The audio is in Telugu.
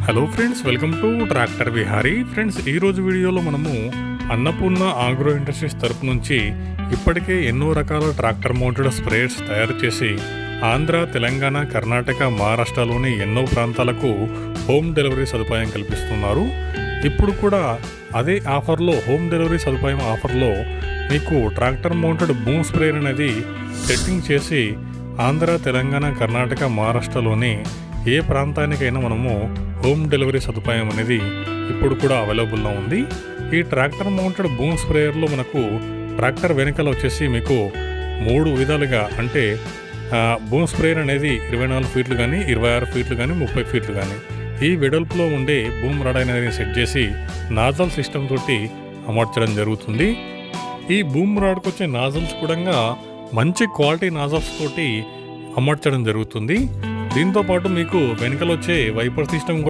Hello friends, welcome to tractor Vihari. Friends, ఈరోజు వీడియోలో మనము అన్నపూర్ణ ఆగ్రో ఇండస్ట్రీస్ తరపు నుంచి ఇప్పటికే ఎన్నో రకాల ట్రాక్టర్ మౌంటెడ్ స్ప్రేయర్స్ తయారు చేసి ఆంధ్ర, తెలంగాణ, కర్ణాటక, మహారాష్ట్రలోని ఎన్నో ప్రాంతాలకు హోమ్ డెలివరీ సదుపాయం కల్పిస్తున్నారు. ఇప్పుడు కూడా అదే ఆఫర్లో, హోమ్ డెలివరీ సదుపాయం ఆఫర్లో మీకు ట్రాక్టర్ మౌంటెడ్ బూమ్ స్ప్రేయర్ అనేది సెట్టింగ్ చేసి ఆంధ్ర, తెలంగాణ, కర్ణాటక, మహారాష్ట్రలోని ఏ ప్రాంతానికైనా మనము హోమ్ డెలివరీ సదుపాయం అనేది ఇప్పుడు కూడా అవైలబుల్లో ఉంది. ఈ ట్రాక్టర్ మౌంటెడ్ బూమ్ స్ప్రేయర్లో మనకు ట్రాక్టర్ వెనకాల వచ్చేసి మీకు 3 విధాలుగా, అంటే బూమ్ స్ప్రేయర్ అనేది 24 ఫీట్లు కానీ, 26 ఫీట్లు కానీ, 30 ఫీట్లు కానీ ఈ వెడల్పులో ఉండే బూమ్ రాడ్ అనేది సెట్ చేసి నాజల్ సిస్టమ్ తోటి అమర్చడం జరుగుతుంది. ఈ బూమ్ రాడ్కి వచ్చే నాజల్స్ కూడా మంచి క్వాలిటీ నాజల్స్ తోటి అమర్చడం జరుగుతుంది. దీంతో పాటు మీకు వెనకాల వచ్చే వైపర్ సిస్టమ్